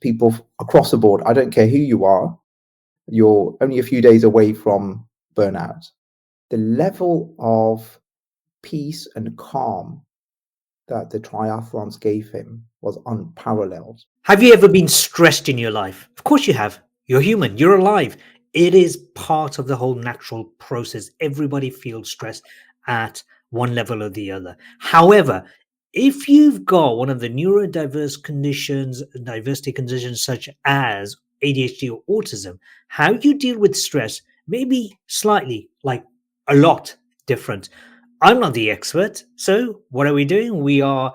people across the board, I don't care who you are, you're only a few days away from burnout. The level of peace and calm that the triathlons gave him was unparalleled. Have you ever been stressed in your life? Of course you have. You're human. You're alive. It is part of the whole natural process. Everybody feels stress at one level or the other. However, if you've got one of the neurodiverse conditions, diversity conditions such as ADHD or autism, how you deal with stress may be slightly, like a lot different. I'm not the expert. So what are we doing? We are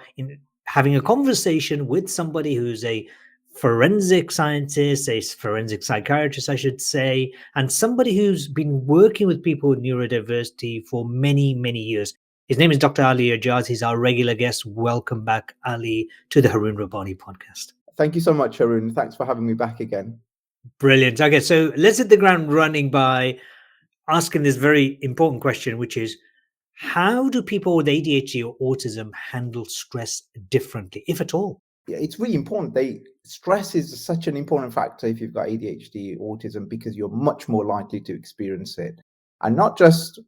having a conversation with somebody who's a forensic scientist, a forensic psychiatrist, I should say, and somebody who's been working with people with neurodiversity for many, many years. His name is Dr. Ali Ajaz. He's our regular guest. Welcome back, Ali, to the Harun Rabbani Podcast. Thank you so much, Harun. Thanks for having me back again. Brilliant. Okay, so let's hit the ground running by asking this very important question, which is, how do people with ADHD or autism handle stress differently, if at all? Yeah, it's really important. Stress is such an important factor if you've got ADHD, autism, because you're much more likely to experience it. And not just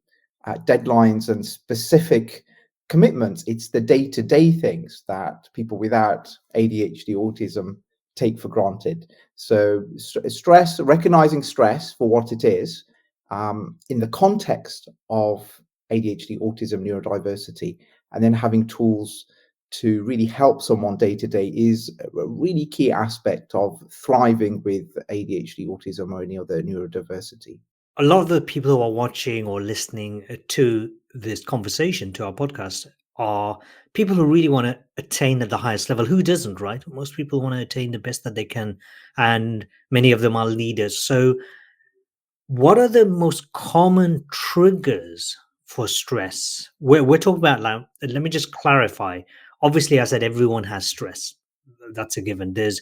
deadlines and specific commitments, it's the day-to-day things that people without ADHD, autism take for granted. So stress, recognizing stress for what it is, in the context of ADHD, autism, neurodiversity, and then having tools to really help someone day to day is a really key aspect of thriving with ADHD, autism, or any other neurodiversity. A lot of the people who are watching or listening to this conversation, to our podcast, are people who really want to attain at the highest level. Who doesn't, right? Most people want to attain the best that they can, and many of them are leaders. So what are the most common triggers for stress? We're talking about now. Let me just clarify. Obviously, I said everyone has stress. That's a given. There's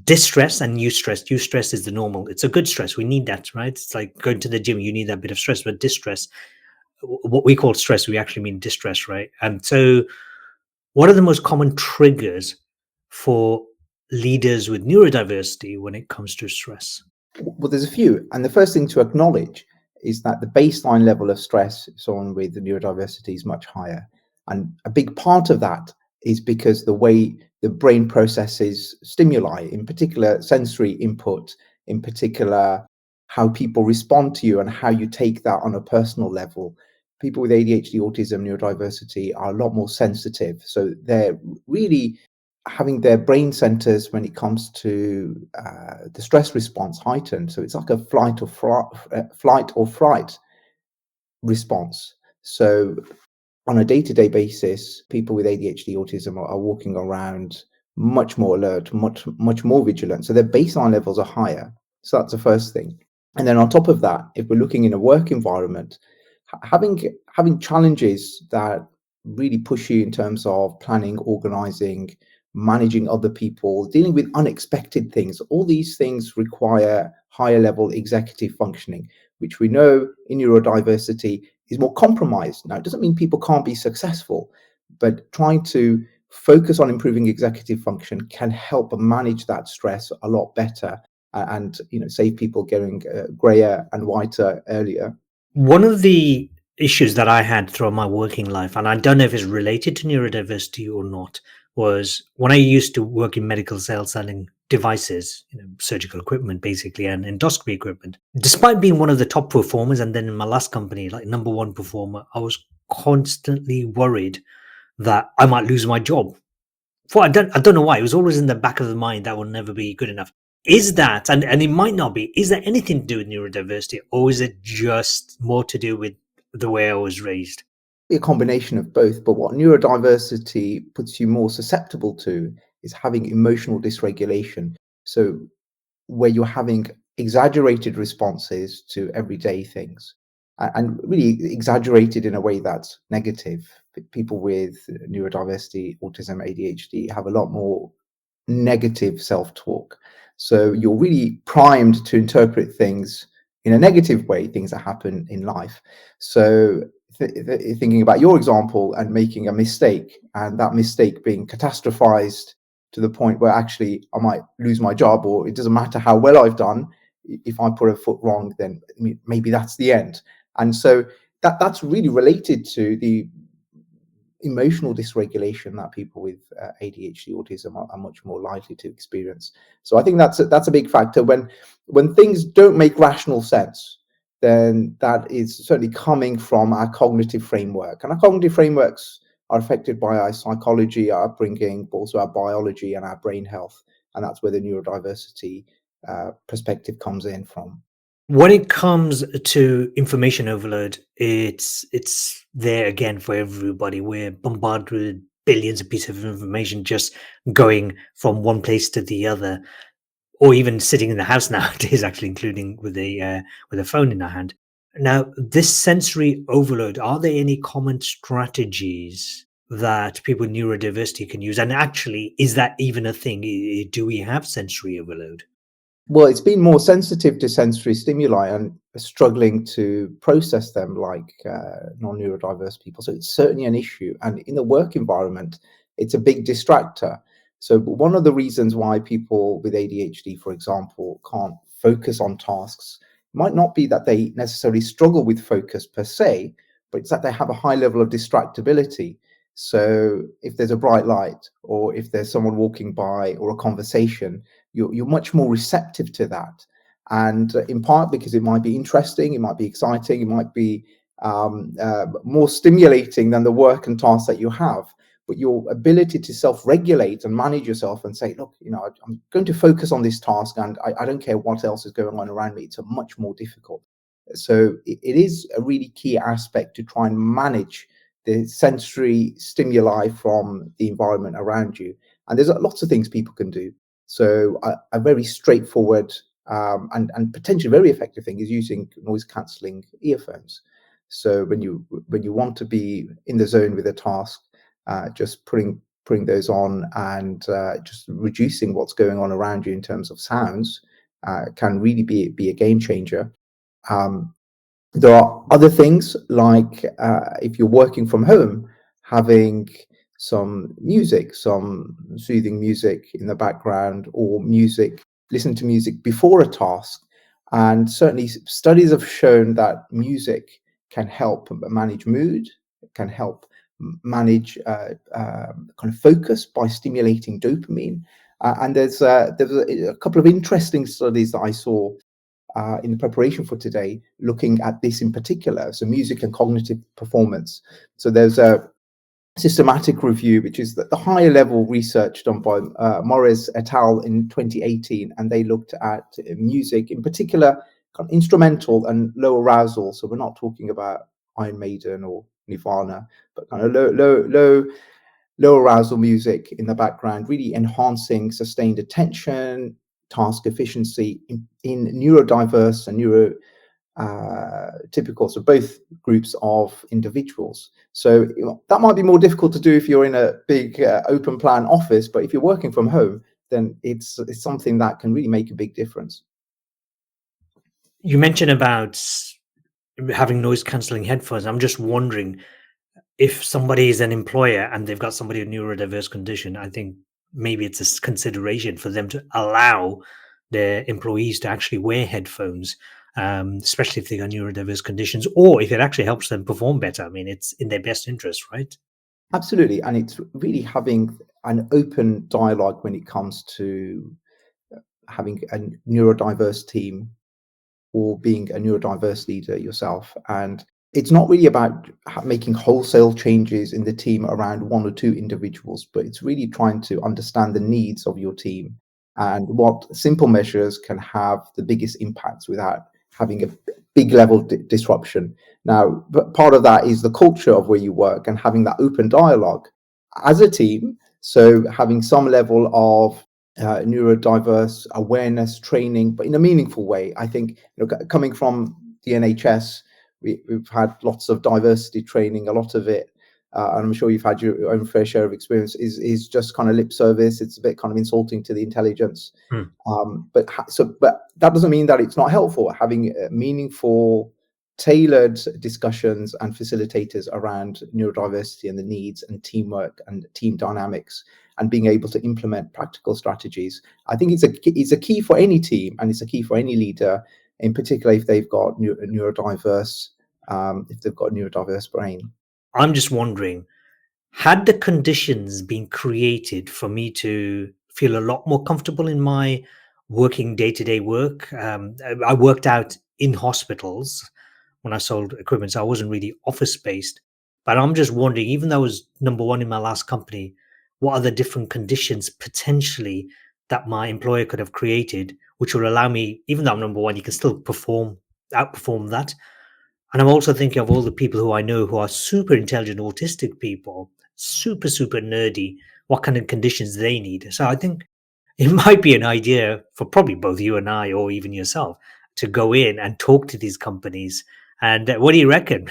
distress and eustress. Eustress is the normal. It's a good stress. We need that, right? It's like going to the gym. You need that bit of stress. But distress, what we call stress, we actually mean distress, right? And so what are the most common triggers for leaders with neurodiversity when it comes to stress? Well, there's a few. And the first thing to acknowledge is that the baseline level of stress, someone with neurodiversity, is much higher. And a big part of that is because the way the brain processes stimuli, in particular sensory input, in particular how people respond to you and how you take that on a personal level. People with ADHD, autism, neurodiversity are a lot more sensitive. So they're really having their brain centers when it comes to the stress response heightened. So it's like a flight or fright response. So on a day-to-day basis, people with ADHD, autism are walking around much more alert, much more vigilant. So their baseline levels are higher. So that's the first thing. And then on top of that, if we're looking in a work environment, having challenges that really push you in terms of planning, organizing, managing other people, dealing with unexpected things, all these things require higher level executive functioning, which we know in neurodiversity is more compromised. Now, it doesn't mean people can't be successful, but trying to focus on improving executive function can help manage that stress a lot better and save people getting grayer and whiter earlier. One of the issues that I had throughout my working life, and I don't know if it's related to neurodiversity or not, was when I used to work in medical sales selling devices, surgical equipment basically, and endoscopy equipment. Despite being one of the top performers, and then in my last company, like number one performer, I was constantly worried that I might lose my job. I don't know why. It was always in the back of the mind that will never be good enough. Is that, and it might not be, is there anything to do with neurodiversity, or is it just more to do with the way I was raised? A combination of both, but what neurodiversity puts you more susceptible to is having emotional dysregulation. So where you're having exaggerated responses to everyday things, and really exaggerated in a way that's negative. People with neurodiversity, autism, ADHD have a lot more negative self-talk. So you're really primed to interpret things in a negative way, things that happen in life. So thinking about your example and making a mistake, and that mistake being catastrophized to the point where actually I might lose my job, or it doesn't matter how well I've done. If I put a foot wrong, then maybe that's the end. And so that's really related to the emotional dysregulation that people with ADHD, autism are much more likely to experience. So I think that's a big factor. When things don't make rational sense, then that is certainly coming from our cognitive framework. And our cognitive frameworks are affected by our psychology, our upbringing, but also our biology and our brain health. And that's where the neurodiversity perspective comes in from. When it comes to information overload, it's there again for everybody. We're bombarded with billions of pieces of information just going from one place to the other, or even sitting in the house nowadays, actually, including with a phone in our hand. Now, this sensory overload, are there any common strategies that people with neurodiversity can use? And actually, is that even a thing? Do we have sensory overload? Well, it's been more sensitive to sensory stimuli and struggling to process them like non-neurodiverse people. So it's certainly an issue. And in the work environment, it's a big distractor. So one of the reasons why people with ADHD, for example, can't focus on tasks might not be that they necessarily struggle with focus per se, but it's that they have a high level of distractibility. So if there's a bright light, or if there's someone walking by, or a conversation, you're much more receptive to that. And in part because it might be interesting, it might be exciting, it might be more stimulating than the work and tasks that you have. But your ability to self-regulate and manage yourself and say, look, I'm going to focus on this task, and I don't care what else is going on around me. It's much more difficult. So it is a really key aspect to try and manage the sensory stimuli from the environment around you. And there's lots of things people can do. So a very straightforward and potentially very effective thing is using noise cancelling earphones. So when you want to be in the zone with a task, just putting those on and just reducing what's going on around you in terms of sounds can really be a game changer. There are other things like if you're working from home, having some music, some soothing music in the background, or listen to music before a task. And certainly studies have shown that music can help manage mood, can help manage kind of focus by stimulating dopamine. And there's a couple of interesting studies that I saw in the preparation for today, looking at this in particular, so music and cognitive performance. So there's a systematic review, which is the higher level research done by Morris et al. In 2018, and they looked at music, in particular kind of instrumental and low arousal. So we're not talking about Iron Maiden or Nirvana, but kind of low arousal music in the background, really enhancing sustained attention, task efficiency in neurodiverse and neurotypical, so both groups of individuals. So that might be more difficult to do if you're in a big open plan office, but if you're working from home, then it's something that can really make a big difference. You mentioned about having noise cancelling headphones. I'm just wondering, if somebody is an employer and they've got somebody with neurodiverse condition, I think maybe it's a consideration for them to allow their employees to actually wear headphones, especially if they got neurodiverse conditions, or if it actually helps them perform better. I mean, it's in their best interest, right? Absolutely. And it's really having an open dialogue when it comes to having a neurodiverse team or being a neurodiverse leader yourself. And it's not really about making wholesale changes in the team around one or two individuals, but it's really trying to understand the needs of your team and what simple measures can have the biggest impacts without having a big level disruption. Now, but part of that is the culture of where you work and having that open dialogue as a team. So having some level of neurodiverse awareness training, but in a meaningful way. I think, coming from the NHS, we've had lots of diversity training. A lot of it, and I'm sure you've had your own fair share of experience, is just kind of lip service. It's a bit kind of insulting to the intelligence. But that doesn't mean that it's not helpful. Having meaningful, tailored discussions and facilitators around neurodiversity and the needs and teamwork and team dynamics. and being able to implement practical strategies. I think it's a key for any team, and it's a key for any leader, in particular if they've got neurodiverse if they've got a neurodiverse brain. I'm just wondering, had the conditions been created for me to feel a lot more comfortable in my working day-to-day work? I worked out in hospitals when I sold equipment, so I wasn't really office-based. But I'm just wondering, even though I was number one in my last company, what are the different conditions potentially that my employer could have created, which will allow me, even though I'm number one, you can still outperform that. And I'm also thinking of all the people who I know who are super intelligent autistic people, super, super nerdy, what kind of conditions they need. So I think it might be an idea for probably both you and I, or even yourself, to go in and talk to these companies. And what do you reckon?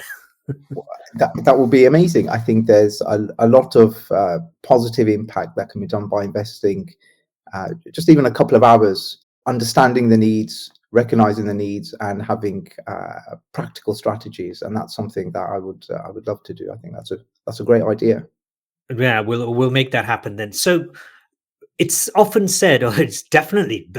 That will be amazing. I think there's a lot of positive impact that can be done by investing just even a couple of hours, understanding the needs, recognizing the needs, and having practical strategies. And that's something that I would love to do. I think that's a great idea. Yeah, we'll make that happen then. So it's often said, or it's definitely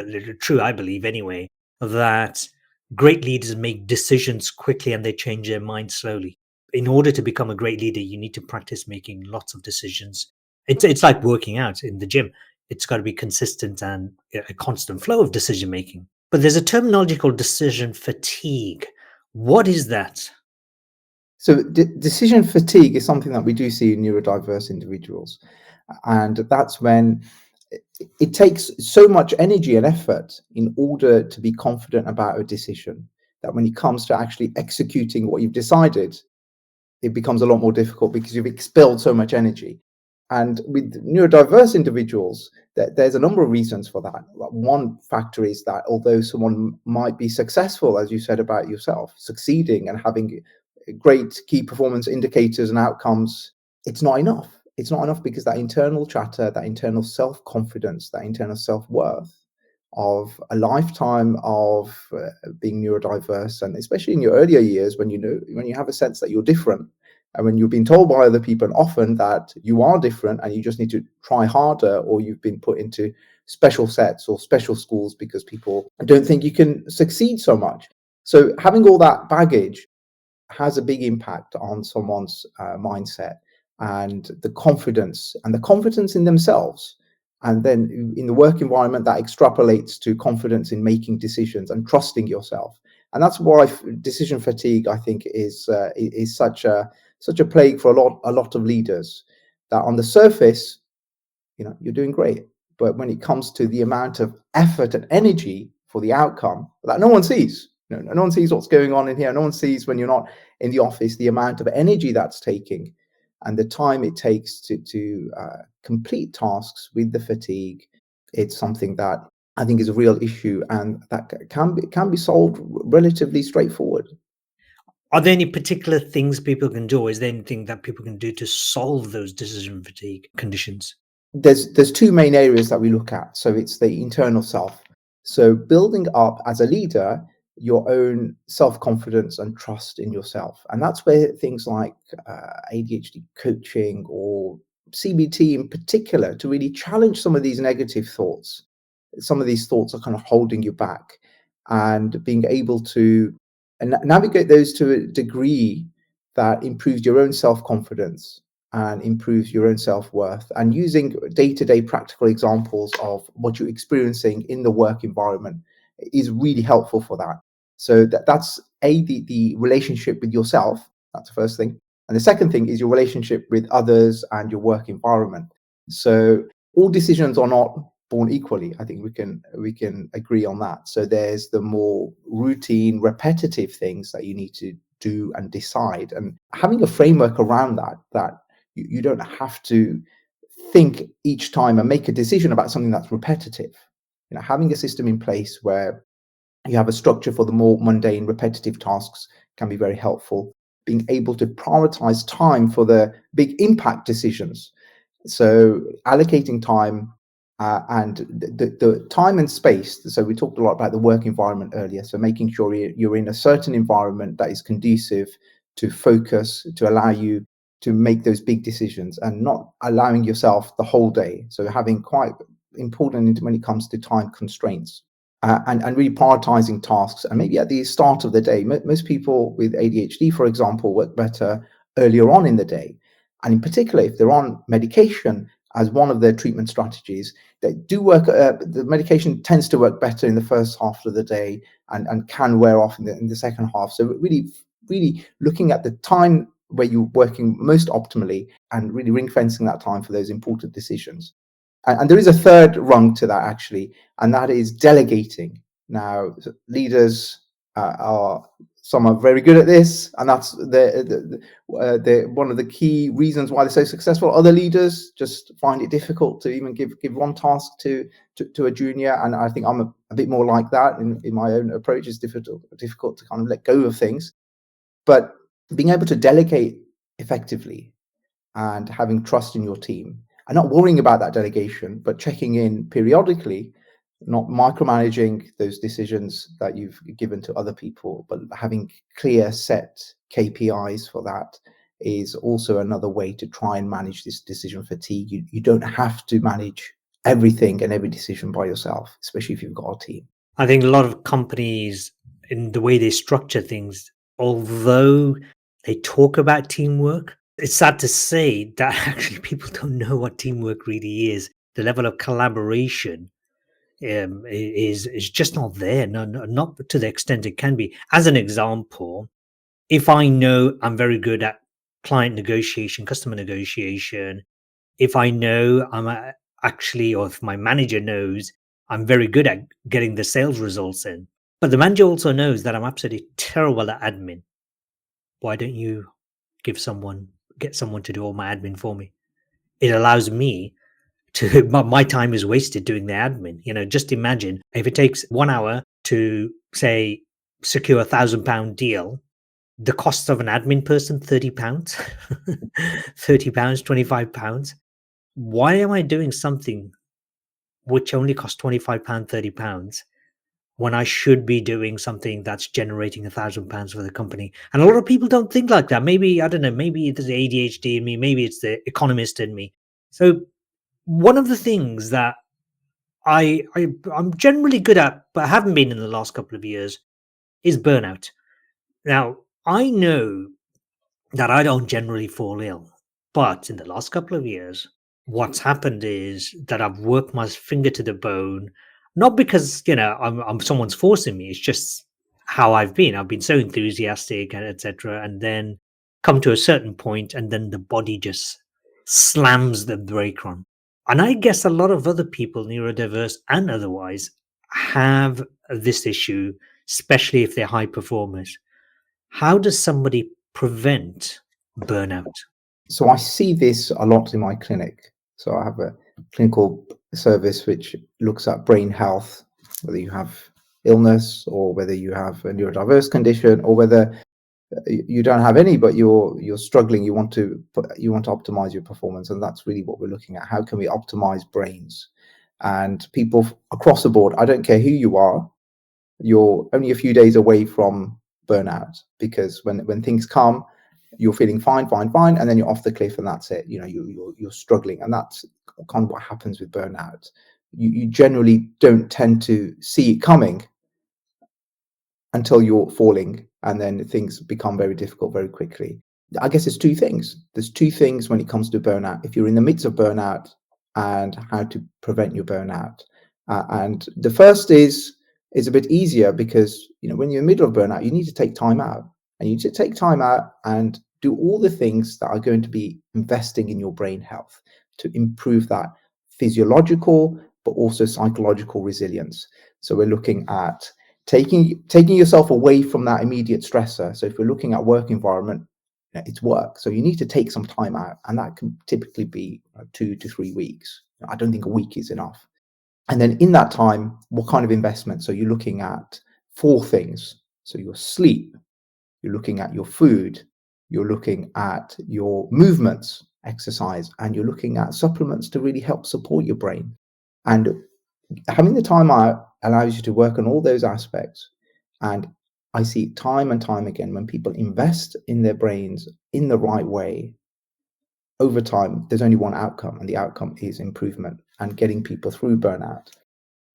true, I believe anyway, that great leaders make decisions quickly and they change their mind slowly. In order to become a great leader, you need to practice making lots of decisions. It's like working out in the gym. It's got to be consistent and a constant flow of decision making. But there's a terminology called decision fatigue. What is that? So decision fatigue is something that we do see in neurodiverse individuals. And that's when it takes so much energy and effort in order to be confident about a decision that when it comes to actually executing what you've decided, it becomes a lot more difficult because you've expelled so much energy. And with neurodiverse individuals, there's a number of reasons for that. One factor is that although someone might be successful, as you said about yourself, succeeding and having great key performance indicators and outcomes, it's not enough. It's not enough because that internal chatter, that internal self-confidence, that internal self-worth of a lifetime of being neurodiverse, and especially in your earlier years when you have a sense that you're different, and when you've been told by other people often that you are different and you just need to try harder, or you've been put into special sets or special schools because people don't think you can succeed so much. So having all that baggage has a big impact on someone's mindset and the confidence in themselves. And then in the work environment, that extrapolates to confidence in making decisions and trusting yourself. And that's why decision fatigue, I think, is such a plague for a lot of leaders. That on the surface, you're doing great, but when it comes to the amount of effort and energy for the outcome that no one sees, no one sees what's going on in here. No one sees when you're not in the office the amount of energy that's taking, and the time it takes to complete tasks with the fatigue. It's something that I think is a real issue, and that can be solved relatively straightforward. Are there any particular things people can do? Or is there anything that people can do to solve those decision fatigue conditions? There's two main areas that we look at. So it's the internal self. So building up as a leader your own self-confidence and trust in yourself. And that's where things like ADHD coaching or CBT in particular, to really challenge some of these negative thoughts. Some of these thoughts are kind of holding you back, and being able to navigate those to a degree that improves your own self-confidence and improves your own self-worth, and using day-to-day practical examples of what you're experiencing in the work environment is really helpful for that. So that's the relationship with yourself. That's the first thing. And the second thing is your relationship with others and your work environment. So all decisions are not born equally. I think we can agree on that. So there's the more routine, repetitive things that you need to do and decide, and having a framework around that you don't have to think each time and make a decision about something that's repetitive. Having a system in place where you have a structure for the more mundane, repetitive tasks can be very helpful. Being able to prioritize time for the big impact decisions. So allocating time and the time and space. So we talked a lot about the work environment earlier. So making sure you're in a certain environment that is conducive to focus, to allow you to make those big decisions and not allowing yourself the whole day. So having quite important when it comes to time constraints. And really prioritizing tasks, and maybe at the start of the day. Most people with ADHD, for example, work better earlier on in the day, and in particular if they're on medication as one of their treatment strategies, they do work. The medication tends to work better in the first half of the day and can wear off in the second half. So really looking at the time where you're working most optimally and really ring fencing that time for those important decisions. And there is a third rung to that, actually, and that is delegating. Now, leaders some are very good at this, and that's the one of the key reasons why they're so successful. Other leaders just find it difficult to even give one task to a junior, and I think I'm a bit more like that in my own approach. It's difficult to kind of let go of things, but being able to delegate effectively and having trust in your team and not worrying about that delegation, but checking in periodically, not micromanaging those decisions that you've given to other people, but having clear set KPIs for that is also another way to try and manage this decision fatigue. You don't have to manage everything and every decision by yourself, especially if you've got a team. I think a lot of companies, in the way they structure things, although they talk about teamwork, it's sad to say that actually people don't know what teamwork really is. The level of collaboration is just not there, not to the extent it can be. As an example, if I know I'm very good at client negotiation, customer negotiation, if I know actually, or if my manager knows I'm very good at getting the sales results in, but the manager also knows that I'm absolutely terrible at admin, why don't you get someone to do all my admin for me? It allows me to my time is wasted doing the admin. Just imagine if it takes 1 hour to, say, secure £1,000 deal, the cost of an admin person, £30, £30, £25. Why am I doing something which only costs £25, £30 when I should be doing something that's generating £1,000 for the company? And a lot of people don't think like that. Maybe, I don't know, maybe it's the ADHD in me, maybe it's the economist in me. So one of the things that I'm generally good at, but haven't been in the last couple of years, is burnout. Now, I know that I don't generally fall ill, but in the last couple of years, what's happened is that I've worked my finger to the bone, not because I'm someone's forcing me. It's just how I've been. I've been so enthusiastic and etc. And then come to a certain point, and then the body just slams the brake on. And I guess a lot of other people, neurodiverse and otherwise, have this issue, especially if they're high performers. How does somebody prevent burnout? So I see this a lot in my clinic. So I have a clinical service which looks at brain health, whether you have illness or whether you have a neurodiverse condition or whether you don't have any, but you're struggling. You want to optimize your performance, and that's really what we're looking at. How can we optimize brains? And people across the board, I don't care who you are, you're only a few days away from burnout, because when things come, you're feeling fine, and then you're off the cliff, and that's it. You're struggling, and that's kind of what happens with burnout. You generally don't tend to see it coming until you're falling, and then things become very difficult very quickly. I guess there's two things. There's two things when it comes to burnout. If you're in the midst of burnout, and how to prevent your burnout. And the first is a bit easier, because when you're in the middle of burnout, you need to take time out. And you need to take time out and do all the things that are going to be investing in your brain health to improve that physiological but also psychological resilience. So we're looking at taking yourself away from that immediate stressor. So if we're looking at work environment, it's work. So you need to take some time out, and that can typically be 2 to 3 weeks. I don't think a week is enough. And then in that time, what kind of investment? So you're looking at 4 things. So your sleep, you're looking at your food, you're looking at your movements, exercise, and you're looking at supplements to really help support your brain. And having the time out allows you to work on all those aspects. And I see time and time again, when people invest in their brains in the right way, over time, there's only one outcome, and the outcome is improvement and getting people through burnout.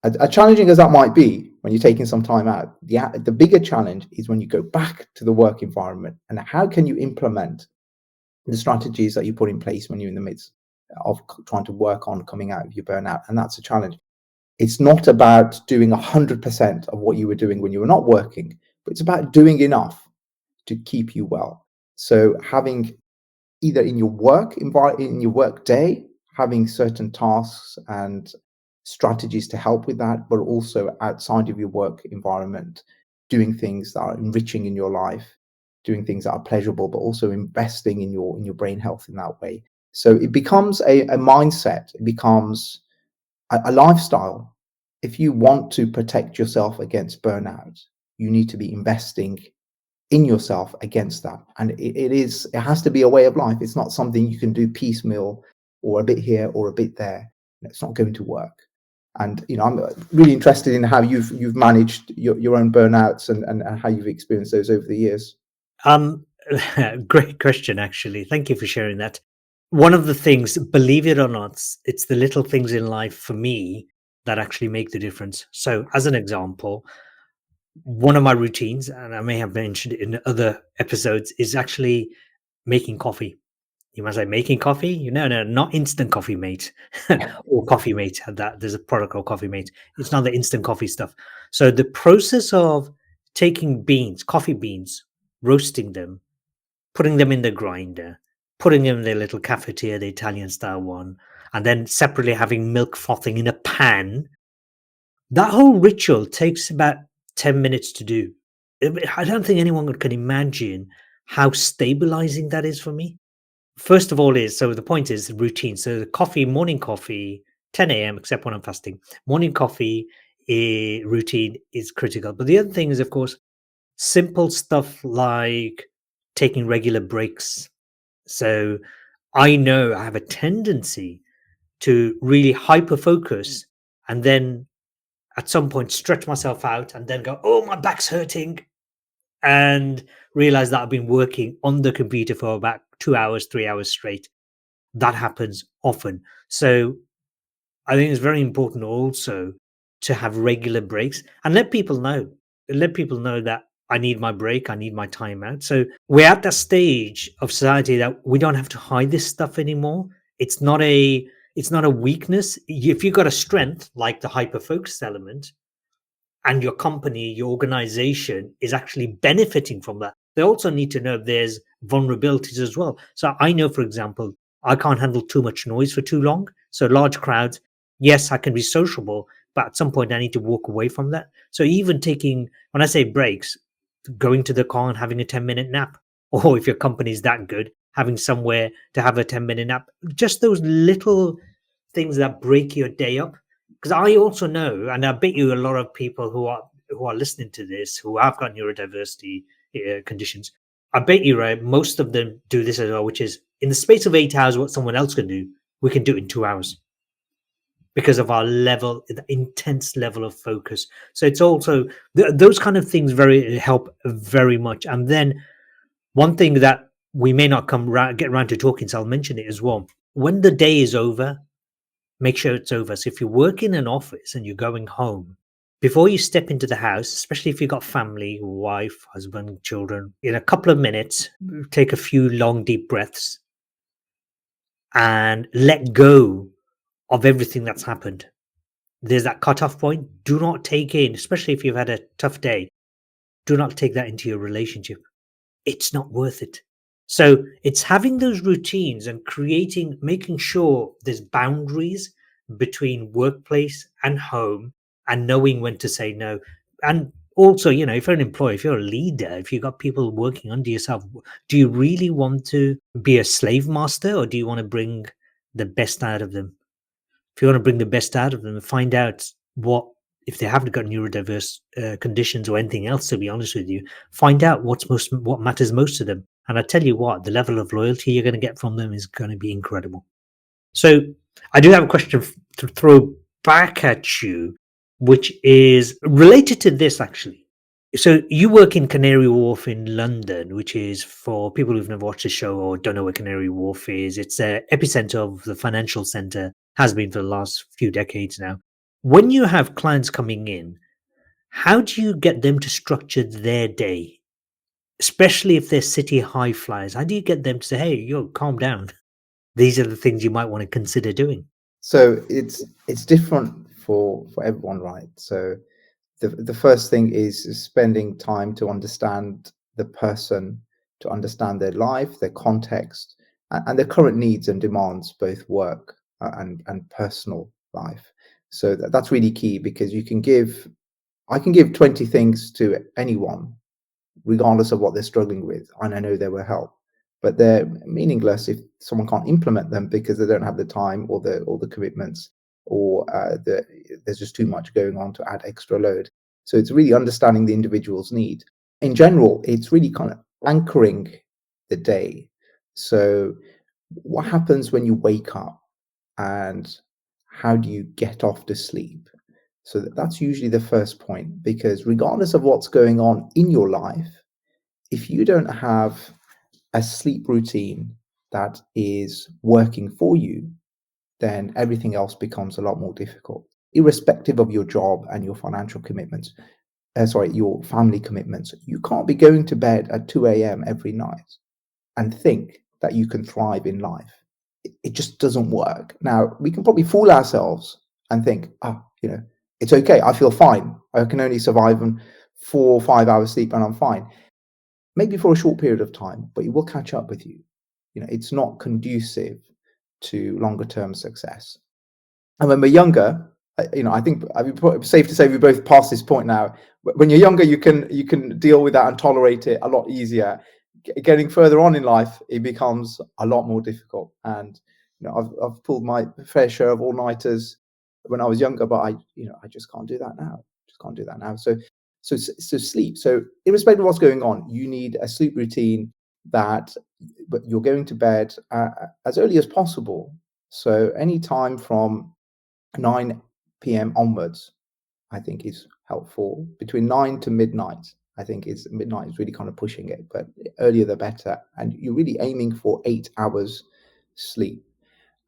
As challenging as that might be when you're taking some time out, the bigger challenge is when you go back to the work environment, and how can you implement the strategies that you put in place when you're in the midst of trying to work on coming out of your burnout. And that's a challenge. It's not about doing 100% of what you were doing when you were not working, but it's about doing enough to keep you well. So having either in your work in your work day, having certain tasks and strategies to help with that, but also outside of your work environment, doing things that are enriching in your life, doing things that are pleasurable, but also investing in your brain health in that way. So it becomes a mindset. It becomes a lifestyle. If you want to protect yourself against burnout, you need to be investing in yourself against that. And it has to be a way of life. It's not something you can do piecemeal or a bit here or a bit there. It's not going to work. And I'm really interested in how you've managed your own burnouts and how you've experienced those over the years. Great question, actually. Thank you for sharing that. One of the things, believe it or not, it's the little things in life for me that actually make the difference. So as an example, one of my routines, and I may have mentioned it in other episodes, is actually making coffee. You must say making coffee? No, not instant coffee mate or coffee mate. There's a product called Coffee Mate. It's not the instant coffee stuff. So the process of taking coffee beans, roasting them, putting them in the grinder, putting them in their little cafetiere, the Italian style one, and then separately having milk frothing in a pan. That whole ritual takes about 10 minutes to do. I don't think anyone can imagine how stabilizing that is for me. First of all, so the point is routine. So the morning coffee, 10 a.m., except when I'm fasting, morning coffee routine is critical. But the other thing is, of course, simple stuff like taking regular breaks. So I know I have a tendency to really hyper focus and then at some point stretch myself out and then go, oh, my back's hurting, and realize that I've been working on the computer for about 2 hours, 3 hours straight. That happens often. So I think it's very important also to have regular breaks and let people know that I need my break, I need my time out. So we're at that stage of society that we don't have to hide this stuff anymore. It's not a weakness. If you've got a strength like the hyper focus element, and your company, your organization is actually benefiting from that, they also need to know there's vulnerabilities as well. So I know, for example, I can't handle too much noise for too long. So large crowds, yes, I can be sociable, but at some point I need to walk away from that. So even when I say breaks, going to the car and having a 10-minute nap, or if your company's that good, having somewhere to have a 10-minute nap, just those little things that break your day up. Because I also know, and I bet you a lot of people who are listening to this, who have got neurodiversity conditions, I bet you, right, most of them do this as well, which is in the space of 8 hours, what someone else can do, we can do it in 2 hours because of our the intense level of focus. So it's also those kind of things help very much. And then one thing that we may not get around to talking, so I'll mention it as well. When the day is over, make sure it's over. So if you work in an office and you're going home, before you step into the house, especially if you've got family, wife, husband, children, in a couple of minutes, take a few long, deep breaths and let go of everything that's happened. There's that cutoff point. Do not take in, especially if you've had a tough day, do not take that into your relationship. It's not worth it. So it's having those routines and making sure there's boundaries between workplace and home and knowing when to say no. And also, if you're an employee, if you're a leader, if you've got people working under yourself, do you really want to be a slave master, or do you want to bring the best out of them? If you want to bring the best out of them, find out if they haven't got neurodiverse conditions or anything else, to be honest with you, find out what matters most to them. And I tell you what, the level of loyalty you're going to get from them is going to be incredible. So I do have a question to throw back at you, which is related to this, actually. So you work in Canary Wharf in London, which is, for people who've never watched the show or don't know where Canary Wharf is, it's a epicenter of the financial center, has been for the last few decades now. When you have clients coming in, how do you get them to structure their day? Especially if they're city high flyers. How do you get them to say, hey, yo, calm down? These are the things you might want to consider doing. So it's different for everyone, right? So the first thing is spending time to understand the person, to understand their life, their context, and their current needs and demands, both work and personal life. So that's really key, because I can give 20 things to anyone, regardless of what they're struggling with, and I know they will help. But they're meaningless if someone can't implement them because they don't have the time or the commitments, or there's just too much going on to add extra load. So it's really understanding the individual's need. In general, it's really kind of anchoring the day. So what happens when you wake up, and how do you get off to sleep? So that's usually the first point, because regardless of what's going on in your life, if you don't have a sleep routine that is working for you, then everything else becomes a lot more difficult, irrespective of your job and your financial commitments. Your family commitments. You can't be going to bed at 2 a.m. every night and think that you can thrive in life. It just doesn't work. Now, we can probably fool ourselves and think, it's okay. I feel fine. I can only survive on 4 or 5 hours sleep and I'm fine. Maybe for a short period of time, but it will catch up with you. It's not conducive to longer term success. And when we're younger, I think it's safe to say we both past this point now. When you're younger, you can deal with that and tolerate it a lot easier. Getting further on in life, it becomes a lot more difficult. And I've pulled my fair share of all-nighters when I was younger, but I just can't do that now. Just can't do that now. So sleep. So irrespective of what's going on, you need a sleep routine but you're going to bed as early as possible. So any time from 9 p.m. onwards, I think is helpful. Between 9 to midnight, I think midnight is really kind of pushing it, but earlier the better. And you're really aiming for 8 hours sleep,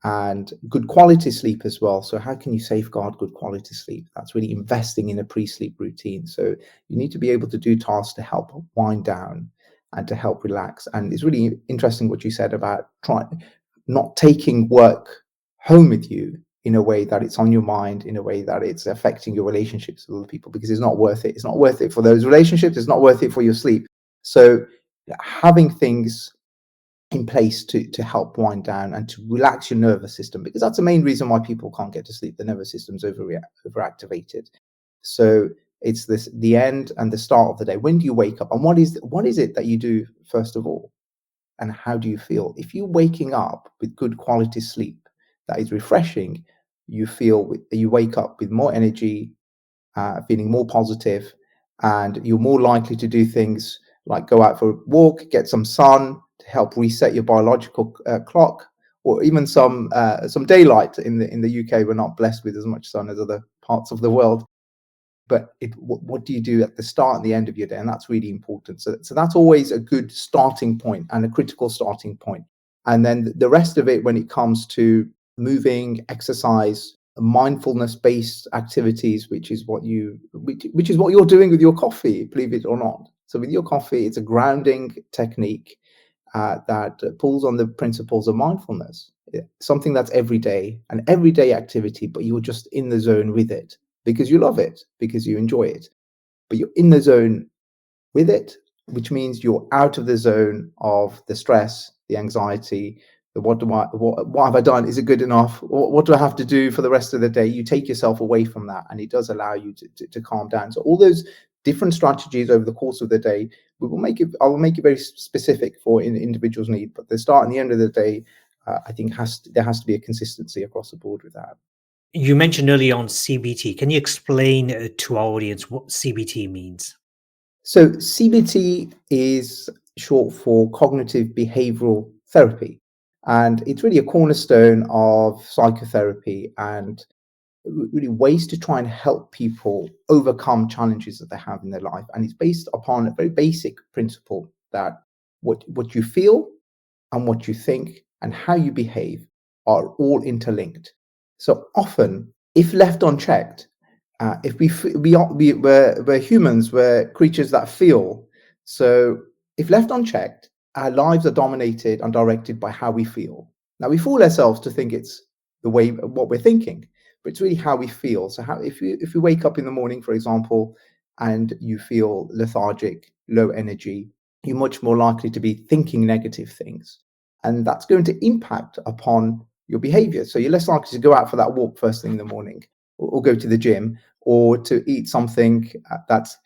and good quality sleep as well. So how can you safeguard good quality sleep? That's really investing in a pre-sleep routine. So you need to be able to do tasks to help wind down and to help relax. And it's really interesting what you said about not taking work home with you in a way that it's on your mind, in a way that it's affecting your relationships with other people, because it's not worth it. It's not worth it for those relationships. It's not worth it for your sleep. So having things in place to help wind down and to relax your nervous system, because that's the main reason why people can't get to sleep. The nervous system's overactivated. So it's the end and the start of the day. When do you wake up, and what is it that you do first of all, and how do you feel? If you're waking up with good quality sleep that is refreshing, you wake up with more energy, feeling more positive, and you're more likely to do things like go out for a walk, get some sun to help reset your biological clock, or even some daylight. In the UK, we're not blessed with as much sun as other parts of the world. But what do you do at the start and the end of your day? And that's really important. So that's always a good starting point and a critical starting point. And then the rest of it, when it comes to moving, exercise, mindfulness-based activities, which is what you're doing with your coffee, believe it or not. So with your coffee, it's a grounding technique that pulls on the principles of mindfulness. Something that's an everyday activity, but you're just in the zone with it because you love it, because you enjoy it. But you're in the zone with it, which means you're out of the zone of the stress, the anxiety, what have I done? Is it good enough? What do I have to do for the rest of the day? You take yourself away from that, and it does allow you to calm down. So all those different strategies over the course of the day, I will make it very specific for individuals' need. But the start and the end of the day, I think there has to be a consistency across the board with that. You mentioned early on CBT. Can you explain to our audience what CBT means? So CBT is short for cognitive behavioral therapy, and it's really a cornerstone of psychotherapy. And really ways to try and help people overcome challenges that they have in their life. And it's based upon a very basic principle that what you feel and what you think and how you behave are all interlinked. So often, if left unchecked, if we're humans, we're creatures that feel. So if left unchecked, our lives are dominated and directed by how we feel. Now we fool ourselves to think it's the way what we're thinking, but it's really how we feel. So how if you wake up in the morning, for example, and you feel lethargic, low energy, you're much more likely to be thinking negative things, and that's going to impact upon your behavior. So you're less likely to go out for that walk first thing in the morning, or go to the gym, or to eat something that's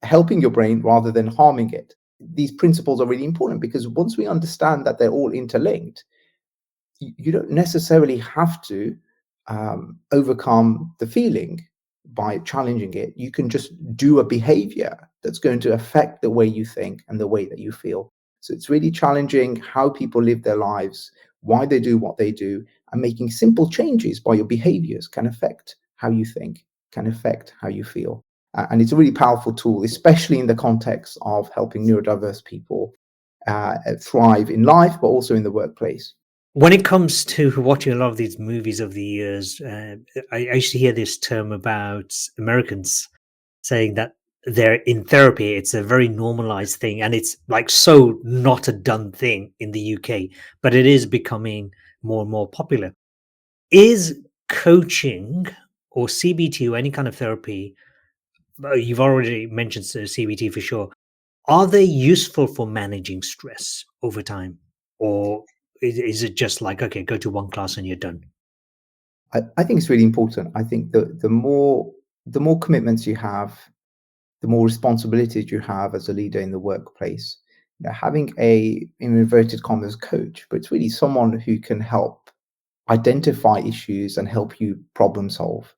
helping your brain rather than harming it. These principles are really important because once we understand that they're all interlinked, you don't necessarily have to overcome the feeling by challenging it. You can just do a behavior that's going to affect the way you think and the way that you feel. So it's really challenging how people live their lives, why they do what they do, and making simple changes by your behaviors can affect how you think, can affect how you feel. And it's a really powerful tool, especially in the context of helping neurodiverse people thrive in life, but also in the workplace. When it comes to watching a lot of these movies over the years, I used to hear this term about Americans saying that they're in therapy. It's a very normalized thing, and it's like so not a done thing in the UK, but it is becoming more and more popular. Is coaching or CBT or any kind of therapy, you've already mentioned CBT for sure, are they useful for managing stress over time? Or is it just like, okay, go to one class and you're done? I think it's really important. I think the more commitments you have, the more responsibilities you have as a leader in the workplace. Having in inverted commas, coach, but it's really someone who can help identify issues and help you problem solve.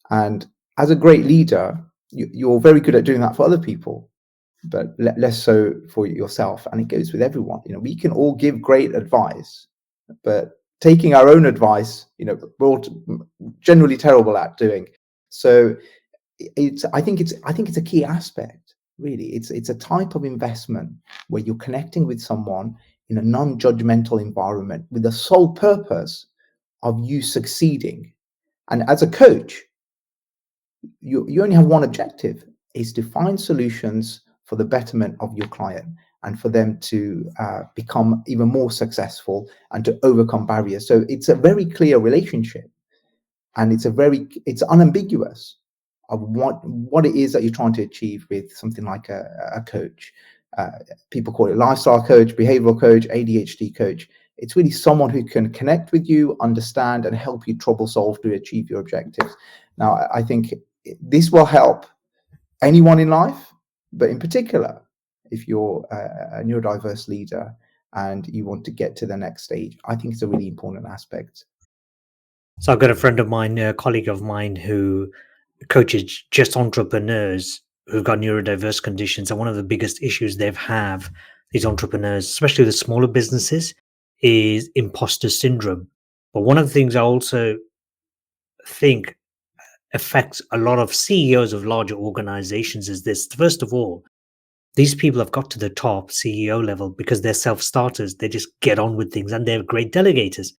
And as a great leader, you're very good at doing that for other people, but less so for yourself. And it goes with everyone. We can all give great advice, but taking our own advice, we're all generally terrible at doing. So I think it's a key aspect. Really, it's a type of investment where you're connecting with someone in a non-judgmental environment with the sole purpose of you succeeding. And as a coach, you only have one objective, is to find solutions for the betterment of your client and for them to become even more successful and to overcome barriers. So it's a very clear relationship, and it's unambiguous of what it is that you're trying to achieve with something like a coach. People call it lifestyle coach, behavioral coach, ADHD coach. It's really someone who can connect with you, understand, and help you trouble solve to achieve your objectives. Now, I think this will help anyone in life, but in particular, if you're a neurodiverse leader and you want to get to the next stage, I think it's a really important aspect. So I've got a friend of mine, a colleague of mine, who coaches just entrepreneurs who've got neurodiverse conditions. And one of the biggest issues they've have, these entrepreneurs, especially the smaller businesses, is imposter syndrome. But one of the things I also think affects a lot of CEOs of larger organizations is this. First of all, these people have got to the top CEO level because they're self-starters. They just get on with things and they're great delegators.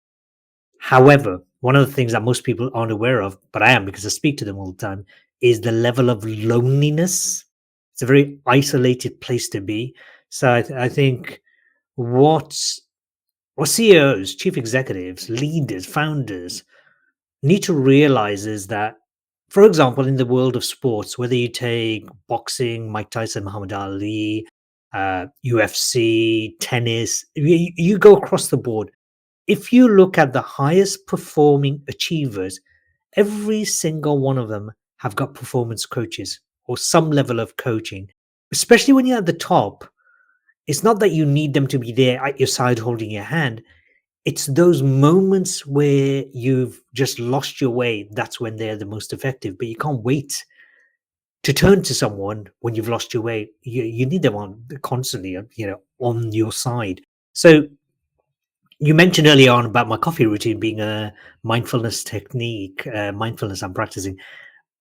However, one of the things that most people aren't aware of, but I am because I speak to them all the time, is the level of loneliness. It's a very isolated place to be. So I think what CEOs, chief executives, leaders, founders need to realize is that, for example, in the world of sports, whether you take boxing, Mike Tyson, Muhammad Ali, UFC, tennis, you go across the board. If you look at the highest performing achievers, every single one of them have got performance coaches or some level of coaching. Especially when you're at the top, it's not that you need them to be there at your side holding your hand. It's those moments where you've just lost your way. That's when they're the most effective. But you can't wait to turn to someone when you've lost your way. You need them on constantly, on your side. So You mentioned earlier on about my coffee routine being a mindfulness technique, mindfulness I'm practicing.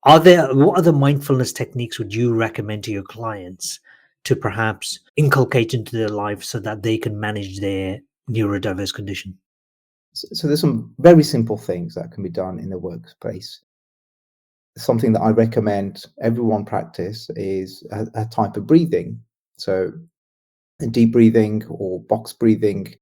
What other mindfulness techniques would you recommend to your clients to perhaps inculcate into their life so that they can manage their neurodiverse condition? So there's some very simple things that can be done in the workplace. Something that I recommend everyone practice is a type of breathing. So deep breathing or box breathing.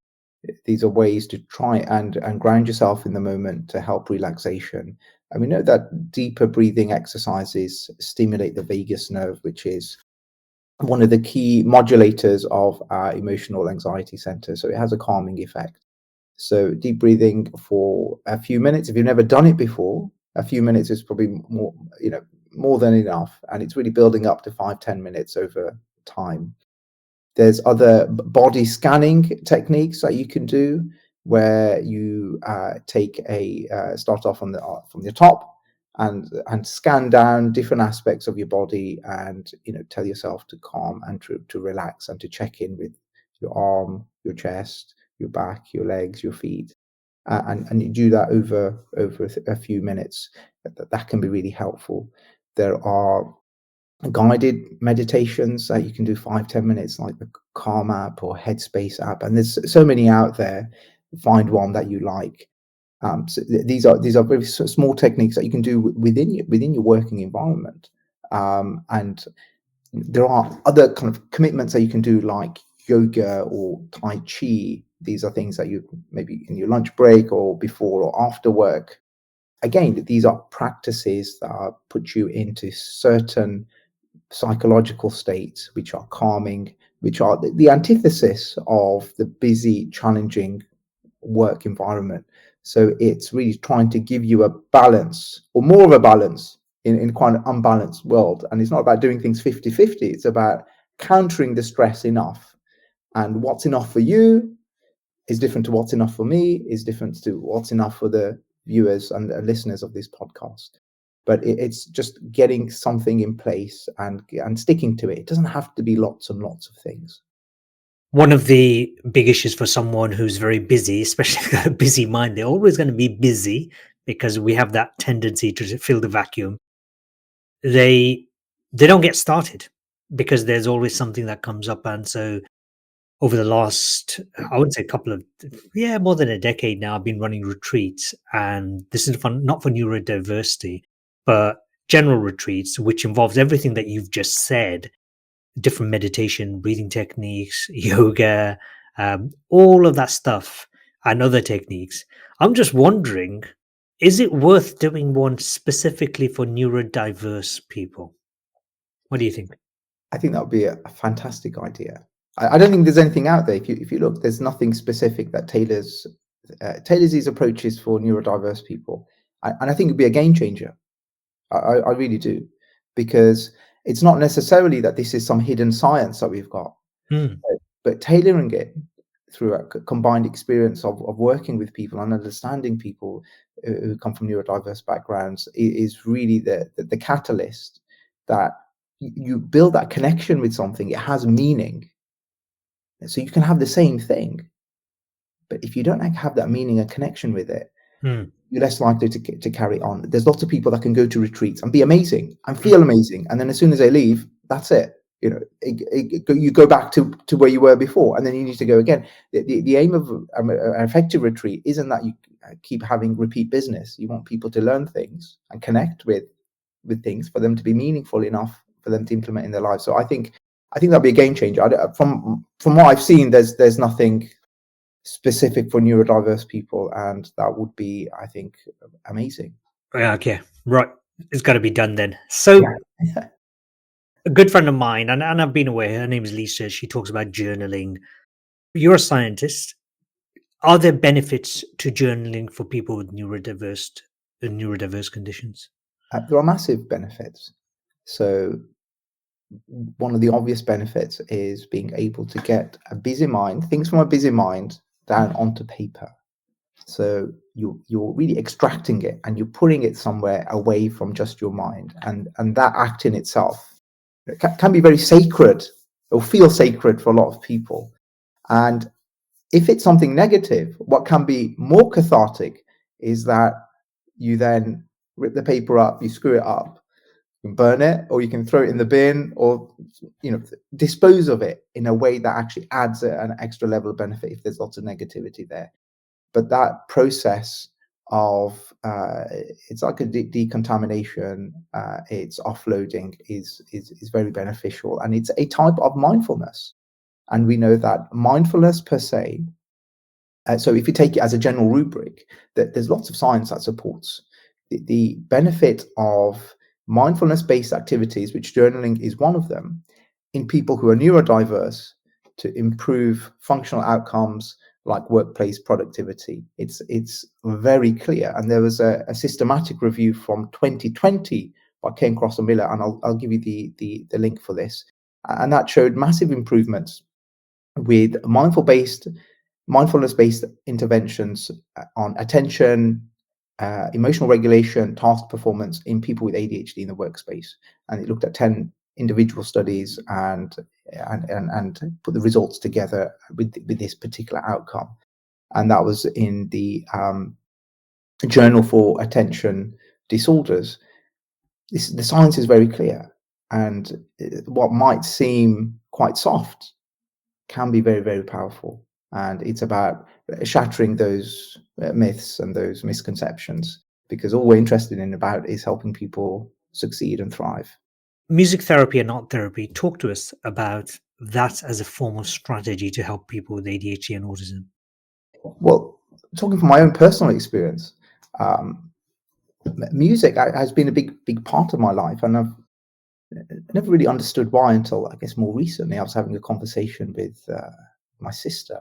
These are ways to try and ground yourself in the moment to help relaxation. And we know that deeper breathing exercises stimulate the vagus nerve, which is one of the key modulators of our emotional anxiety center. So it has a calming effect. So deep breathing for a few minutes. If you've never done it before, a few minutes is probably more than enough. And it's really building up to 5-10 minutes over time. There's other body scanning techniques that you can do where you start off from the top and scan down different aspects of your body and tell yourself to calm and to relax and to check in with your arm, your chest, your back, your legs, your feet, and you do that over a few minutes. That can be really helpful. There are guided meditations that you can do 5-10 minutes, like the Calm app or Headspace app, and there's so many out there. Find one that you like. So these are very small techniques that you can do within your working environment, and there are other kind of commitments that you can do, like yoga or Tai Chi. These are things that you maybe in your lunch break or before or after work. Again, these are practices that put you into certain psychological states which are calming, which are the antithesis of the busy, challenging work environment. So it's really trying to give you a balance, or more of a balance, in quite an unbalanced world. And it's not about doing things 50-50. It's about countering the stress enough. And what's enough for you is different to what's enough for me, is different to what's enough for the viewers and the listeners of this podcast. But it's just getting something in place and sticking to it. It doesn't have to be lots and lots of things. One of the big issues for someone who's very busy, especially got a busy mind, they're always going to be busy because we have that tendency to fill the vacuum. They don't get started because there's always something that comes up. And so over the last, I would say more than a decade now, I've been running retreats, and this is not for neurodiversity, but general retreats, which involves everything that you've just said, different meditation, breathing techniques, yoga, all of that stuff and other techniques. I'm just wondering, is it worth doing one specifically for neurodiverse people? What do you think? I think that would be a fantastic idea. I don't think there's anything out there. If you look, there's nothing specific that tailors these approaches for neurodiverse people, and I think it'd be a game changer. I really do, because it's not necessarily that this is some hidden science that we've got, but tailoring it through a combined experience of working with people and understanding people who come from neurodiverse backgrounds is really the catalyst that you build that connection with something. It has meaning. So you can have the same thing, but if you don't have that meaning and connection with it, you're less likely to carry on. There's lots of people that can go to retreats and be amazing and feel amazing, and then as soon as they leave, that's it. You go back to where you were before, and then you need to go again. The aim of an effective retreat isn't that you keep having repeat business. You want people to learn things and connect with things for them to be meaningful enough for them to implement in their lives. So I think that'd be a game changer. From what I've seen, there's nothing specific for neurodiverse people, and that would be, I think, amazing. Okay, right. It's got to be done then. So Yeah. a good friend of mine, and I've been away, her name is Lisa, she talks about journaling. You're a scientist. Are there benefits to journaling for people with neurodiverse conditions? There are massive benefits. So one of the obvious benefits is being able to get things from a busy mind down onto paper. So you're really extracting it and you're putting it somewhere away from just your mind, and that act in itself can be very sacred, or feel sacred for a lot of people. And If it's something negative, what can be more cathartic is that you then rip the paper up, you screw it up, you can burn it, or you can throw it in the bin, or dispose of it in a way that actually adds an extra level of benefit if there's lots of negativity there. But that process of it's like a decontamination, it's offloading is very beneficial, and it's a type of mindfulness. And we know that mindfulness per se, so if you take it as a general rubric, that there's lots of science that supports the benefit of mindfulness-based activities, which journaling is one of them, in people who are neurodiverse, to improve functional outcomes like workplace productivity. It's very clear. And there was a systematic review from 2020 by Ken Cross and Miller, and I'll give you the link for this. And that showed massive improvements with mindfulness-based interventions on attention, emotional regulation, task performance in people with ADHD in the workspace. And it looked at 10 individual studies and put the results together with this particular outcome. And that was in the Journal for Attention Disorders. The science is very clear, and what might seem quite soft can be very, very powerful. And it's about shattering those myths and those misconceptions, because all we're interested in about is helping people succeed and thrive. Music therapy and art therapy, talk to us about that as a form of strategy to help people with ADHD and autism. Well, talking from my own personal experience, music has been a big part of my life, and I've never really understood why until, I guess, more recently. I was having a conversation with my sister,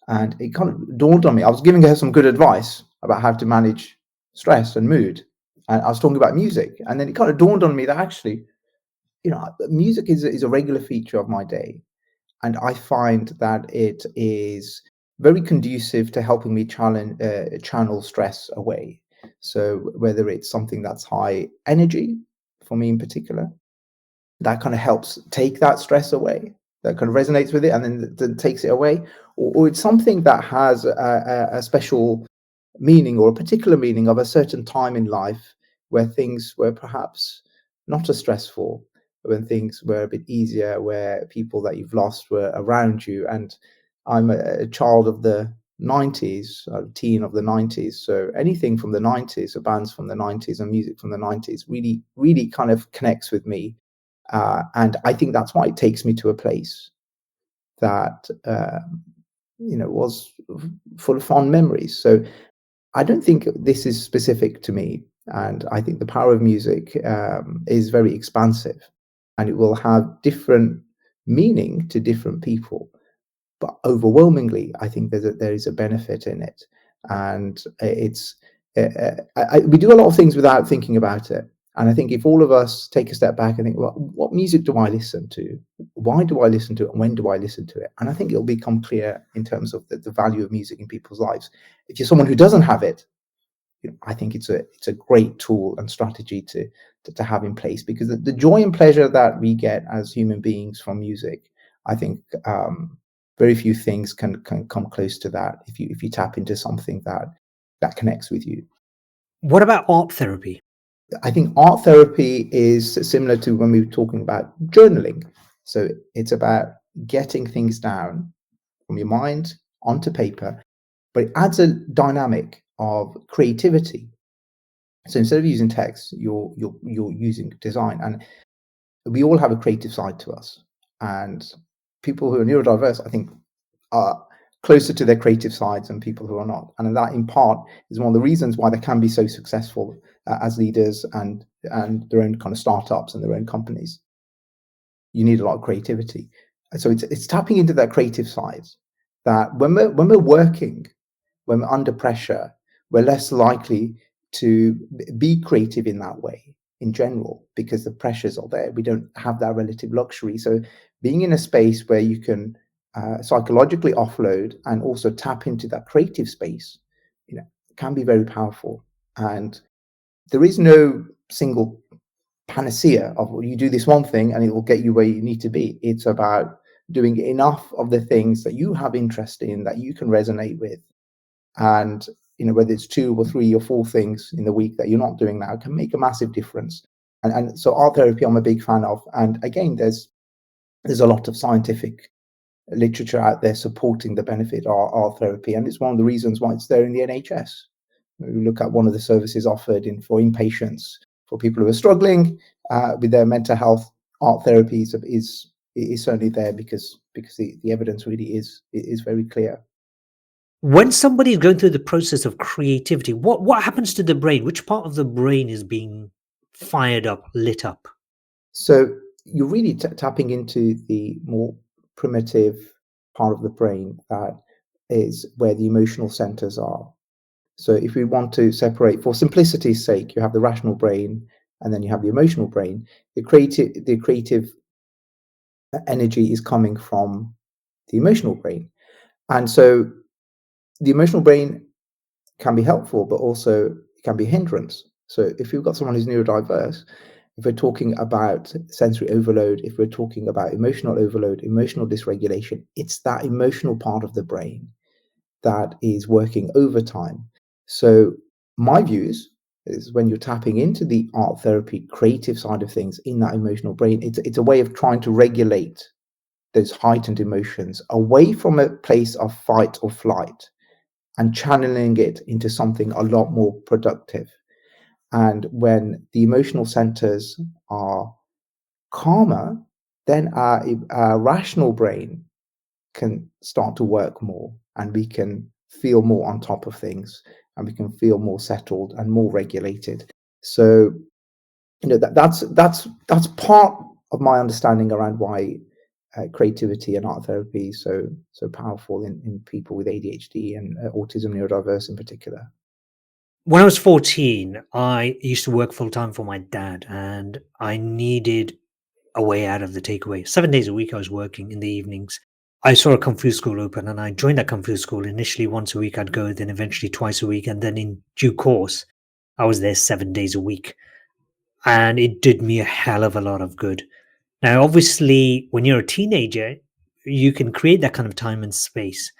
and it kind of dawned on me. I was giving her some good advice about how to manage stress and mood, and I was talking about music, and then it kind of dawned on me that actually, music is a regular feature of my day, and I find that it is very conducive to helping me channel stress away. So whether it's something that's high energy, for me in particular, that kind of helps take that stress away, that kind of resonates with it and then takes it away, or it's something that has a special meaning or a particular meaning of a certain time in life where things were perhaps not as stressful, when things were a bit easier, where people that you've lost were around you. And I'm a child of the 90s, a teen of the 90s, so anything from the 90s, so bands from the 90s and music from the 90s really kind of connects with me. And I think that's why it takes me to a place that was full of fond memories. So I don't think this is specific to me, and I think the power of music is very expansive, and it will have different meaning to different people. But overwhelmingly, I think there is a benefit in it, and we do a lot of things without thinking about it. And I think if all of us take a step back and think, well, what music do I listen to? Why do I listen to it? And when do I listen to it? And I think it'll become clear in terms of the value of music in people's lives. If you're someone who doesn't have it, I think it's a great tool and strategy to have in place, because the joy and pleasure that we get as human beings from music, I think very few things can come close to that if you tap into something that connects with you. What about art therapy? I think art therapy is similar to when we were talking about journaling. So it's about getting things down from your mind onto paper, but it adds a dynamic of creativity. So instead of using text, you're using design, and we all have a creative side to us. And people who are neurodiverse, I think, are closer to their creative sides than people who are not. And that, in part, is one of the reasons why they can be so successful as leaders and their own kind of startups and their own companies. You need a lot of creativity. And so it's tapping into that creative side, that when we're working, when we're under pressure, we're less likely to be creative in that way in general, because the pressures are there. We don't have that relative luxury. So being in a space where you can psychologically offload and also tap into that creative space, can be very powerful. And there is no single panacea of, you do this one thing and it will get you where you need to be. It's about doing enough of the things that you have interest in, that you can resonate with. And whether it's 2 or 3 or 4 things in the week that you're not doing now can make a massive difference. And so art therapy I'm a big fan of. And again, there's a lot of scientific literature out there supporting the benefit of art therapy, and it's one of the reasons why it's there in the NHS. We look at one of the services offered for inpatients, for people who are struggling with their mental health. Art therapy is certainly there because the evidence really is very clear. When somebody is going through the process of creativity, what happens to the brain? Which part of the brain is being fired up, lit up? So you're really tapping into the more primitive part of the brain, that is where the emotional centers are. So if we want to separate, for simplicity's sake, you have the rational brain and then you have the emotional brain. The creative energy is coming from the emotional brain. And so the emotional brain can be helpful, but also it can be a hindrance. So if you've got someone who's neurodiverse, if we're talking about sensory overload, if we're talking about emotional overload, emotional dysregulation, it's that emotional part of the brain that is working overtime. So my views is, when you're tapping into the art therapy creative side of things in that emotional brain, it's a way of trying to regulate those heightened emotions away from a place of fight or flight and channeling it into something a lot more productive. And when the emotional centers are calmer, then our rational brain can start to work more, and we can feel more on top of things, and we can feel more settled and more regulated. So that's part of my understanding around why creativity and art therapy is so powerful in people with ADHD and autism neurodiverse in particular. When I was 14, I used to work full time for my dad, and I needed a way out of the takeaway. 7 days a week, I was working in the evenings. I saw a Kung Fu school open, and I joined that Kung Fu school. Initially, once a week, I'd go, then eventually twice a week. And then in due course, I was there 7 days a week. And it did me a hell of a lot of good. Now, obviously, when you're a teenager, you can create that kind of time and space.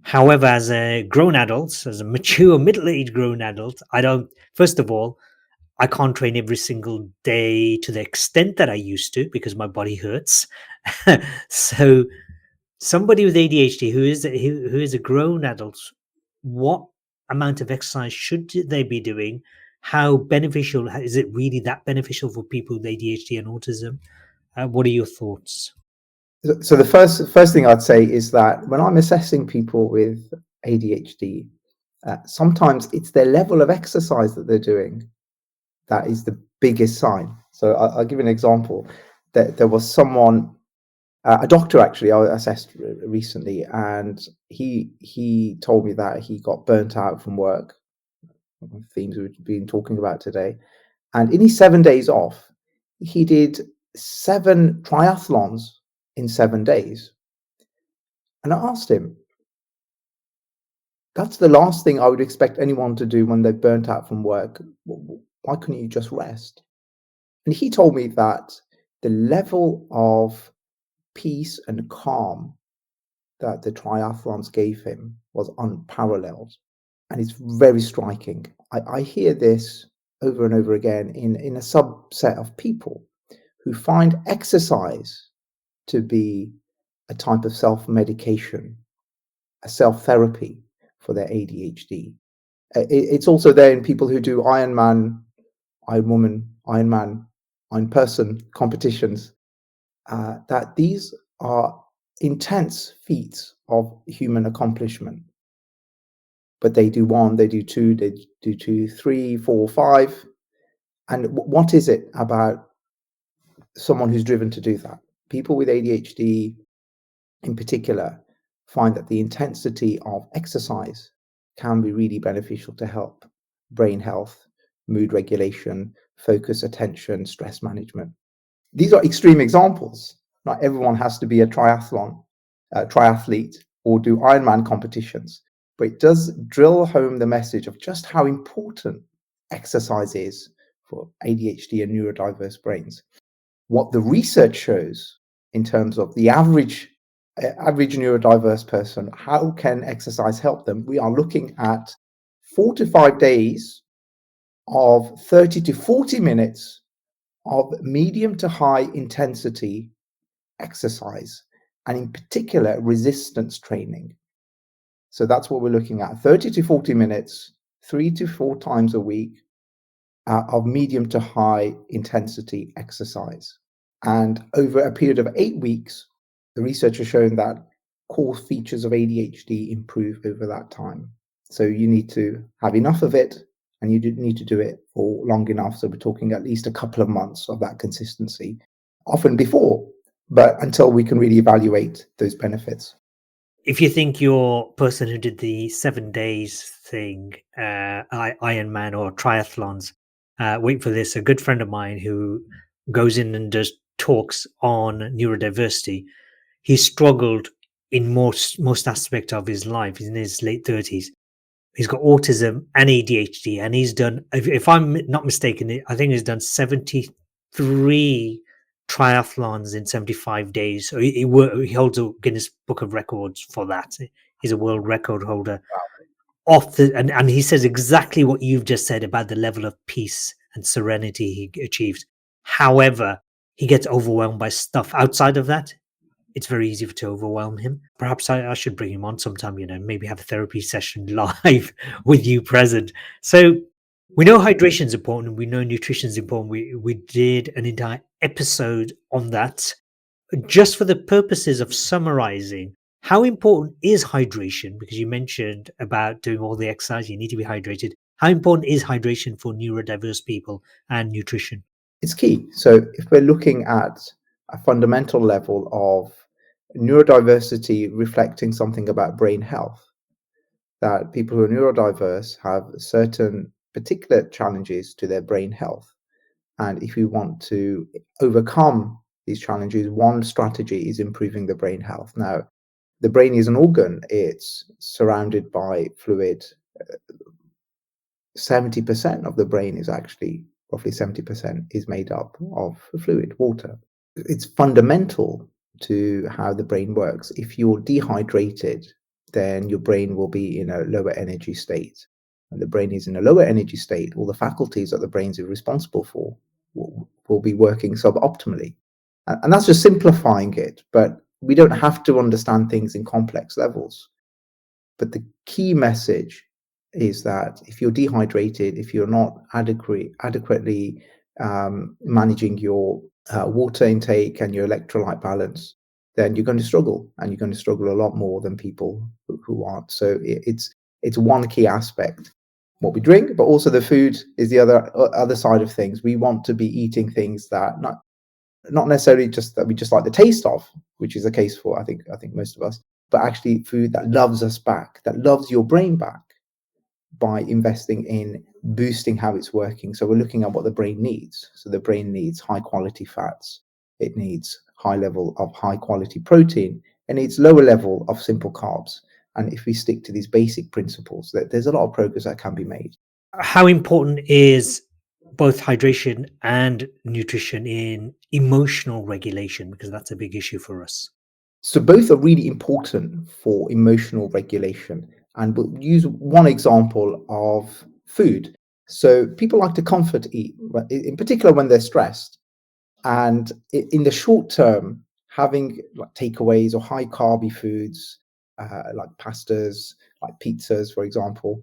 However, as a grown adult, as a mature, middle aged grown adult, first of all, I can't train every single day to the extent that I used to because my body hurts. So, somebody with ADHD who is a grown adult, what amount of exercise should they be doing? How beneficial is it, really that beneficial for people with ADHD and autism? What are your thoughts? So the first thing I'd say is that when I'm assessing people with ADHD, sometimes it's their level of exercise that they're doing that is the biggest sign. So I'll give you an example. There was someone, a doctor actually, I assessed recently, and he told me that he got burnt out from work, themes we've been talking about today. And in his 7 days off, he did 7 triathlons in 7 days. And I asked him, that's the last thing I would expect anyone to do when they're burnt out from work. Why couldn't you just rest? And he told me that the level of peace and calm that the triathlons gave him was unparalleled. And it's very striking. I hear this over and over again in a subset of people who find exercise to be a type of self-medication, a self-therapy for their ADHD. It's also there in people who do Ironman, Ironwoman, Ironman, Iron person competitions, that these are intense feats of human accomplishment. But they do 1, they do 2, they do 2, 3, 4, 5. And what is it about someone who's driven to do that? People with ADHD in particular find that the intensity of exercise can be really beneficial to help brain health, mood regulation, focus, attention, stress management. These are extreme examples. Not everyone has to be a triathlete, or do Ironman competitions, but it does drill home the message of just how important exercise is for ADHD and neurodiverse brains. What the research shows in terms of the average average neurodiverse person, how can exercise help them? We are looking at 4 to 5 days of 30 to 40 minutes of medium to high intensity exercise, and in particular, resistance training. So that's what we're looking at, 30 to 40 minutes, 3 to 4 times a week of medium to high intensity exercise. And over a period of 8 weeks, the research has shown that core features of ADHD improve over that time. So you need to have enough of it, and you need to do it for long enough. So we're talking at least a couple of months of that consistency, often before, but until we can really evaluate those benefits. If you think your person who did the 7 days thing, Ironman or triathlons, wait for this, a good friend of mine who goes in and does talks on neurodiversity, he struggled in most aspect of his life. He's in his late 30s. He's got autism and ADHD, and he's done, if I'm not mistaken, I think he's done 73 triathlons in 75 days. So he holds a Guinness Book of Records for that. He's a world record holder. And he says exactly what you've just said about the level of peace and serenity he achieves. However, he gets overwhelmed by stuff outside of that. It's very easy to overwhelm him. Perhaps I should bring him on sometime, maybe have a therapy session live with you present. So we know hydration is important. We know nutrition is important. We did an entire episode on that. Just for the purposes of summarizing, how important is hydration? Because you mentioned about doing all the exercise, you need to be hydrated. How important is hydration for neurodiverse people and nutrition? It's key. So if we're looking at a fundamental level of neurodiversity reflecting something about brain health, that people who are neurodiverse have certain particular challenges to their brain health. And if we want to overcome these challenges, one strategy is improving the brain health. Now, the brain is an organ, it's surrounded by fluid. 70% of the brain is actually, roughly 70% is made up of fluid, water. It's fundamental to how the brain works. If you're dehydrated, then your brain will be in a lower energy state. When the brain is in a lower energy state, all the faculties that the brain is responsible for will be working suboptimally. And that's just simplifying it, but we don't have to understand things in complex levels. But the key message is that if you're dehydrated, if you're not adequately managing your water intake and your electrolyte balance, then you're going to struggle, and you're going to struggle a lot more than people who aren't. So it's one key aspect, what we drink, but also the food is the other side of things. We want to be eating things that not necessarily just that we just like the taste of, which is the case for I think most of us, but actually food that loves us back, that loves your brain back, by investing in boosting how it's working. So we're looking at what the brain needs. So the brain needs high quality fats, it needs high level of high quality protein, and it needs lower level of simple carbs. And if we stick to these basic principles, there's a lot of progress that can be made. How important is both hydration and nutrition in emotional regulation? Because that's a big issue for us. So both are really important for emotional regulation. And we'll use one example of food. So people like to comfort eat, in particular when they're stressed. And in the short term, having like takeaways or high carby foods, like pastas, like pizzas, for example,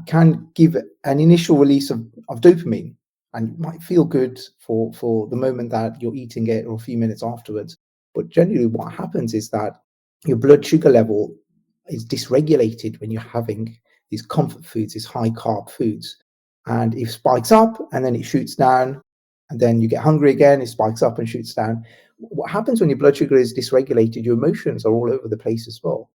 can give an initial release of dopamine, and it might feel good for the moment that you're eating it or a few minutes afterwards. But generally what happens is that your blood sugar level is dysregulated when you're having these comfort foods, these high carb foods, and it spikes up and then it shoots down, and then you get hungry again, it spikes up and shoots down. What happens when your blood sugar is dysregulated? Your emotions are all over the place as well.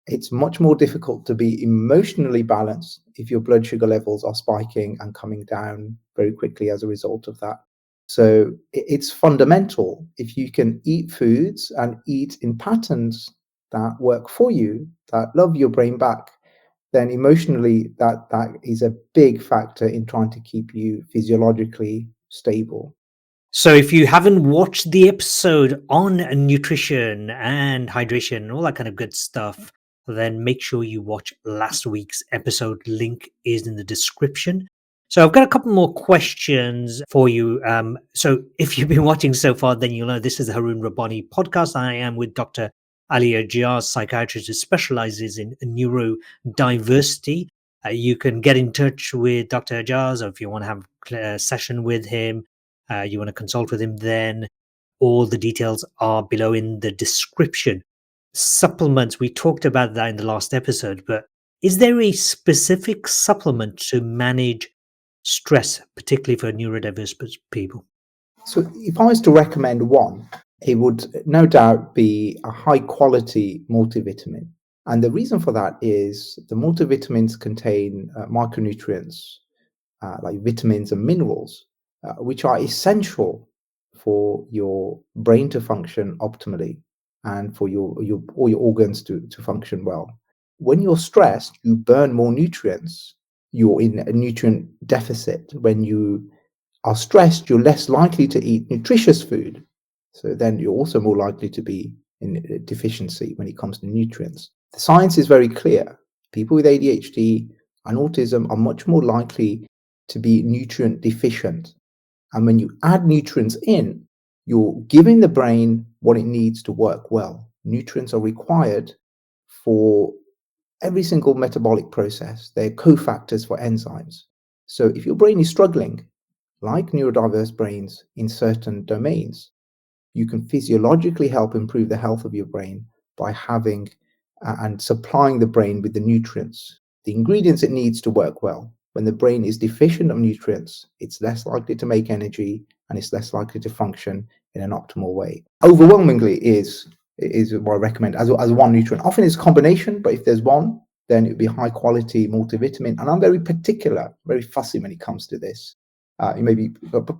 It's much more difficult to be emotionally balanced if your blood sugar levels are spiking and coming down very quickly as a result of that. So it's fundamental. If you can eat foods and eat in patterns that work for you, that love your brain back, then emotionally that is a big factor in trying to keep you physiologically stable. So if you haven't watched the episode on nutrition and hydration and all that kind of good stuff, then make sure you watch last week's episode. Link is in the description. So I've got a couple more questions for you. So if you've been watching so far, then you'll know this is the Harun Rabbani Podcast. I am with Dr. Ali Ajaz, psychiatrist who specialises in neurodiversity. You can get in touch with Dr. Ajaz, or if you want to have a session with him, you want to consult with him, then all the details are below in the description. Supplements, we talked about that in the last episode, but is there a specific supplement to manage stress, particularly for neurodiverse people? So if I was to recommend one, it would no doubt be a high quality multivitamin. And the reason for that is the multivitamins contain micronutrients like vitamins and minerals, which are essential for your brain to function optimally and for all your organs to function well. When you're stressed, you burn more nutrients. You're in a nutrient deficit. When you are stressed, you're less likely to eat nutritious food. So then you're also more likely to be in a deficiency when it comes to nutrients. The science is very clear. People with ADHD and autism are much more likely to be nutrient deficient. And when you add nutrients in, you're giving the brain what it needs to work well. Nutrients are required for every single metabolic process. They're cofactors for enzymes. So if your brain is struggling, like neurodiverse brains in certain domains, you can physiologically help improve the health of your brain by having and supplying the brain with the nutrients, the ingredients it needs to work well. When the brain is deficient of nutrients, it's less likely to make energy and it's less likely to function in an optimal way. Overwhelmingly is what I recommend as one nutrient. Often it's a combination, but if there's one, then it would be high quality multivitamin. And I'm very particular, very fussy when it comes to this. You may be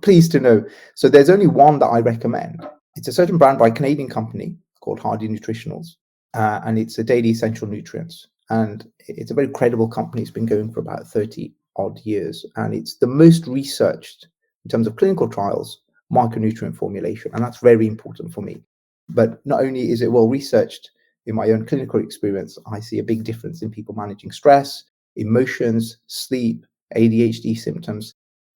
pleased to know. So there's only one that I recommend. It's a certain brand by a Canadian company called Hardy Nutritionals, and it's a daily essential nutrients. And it's a very credible company. It's been going for about 30 odd years, and it's the most researched in terms of clinical trials micronutrient formulation, and that's very important for me. But not only is it well researched, in my own clinical experience, I see a big difference in people managing stress, emotions, sleep, ADHD symptoms,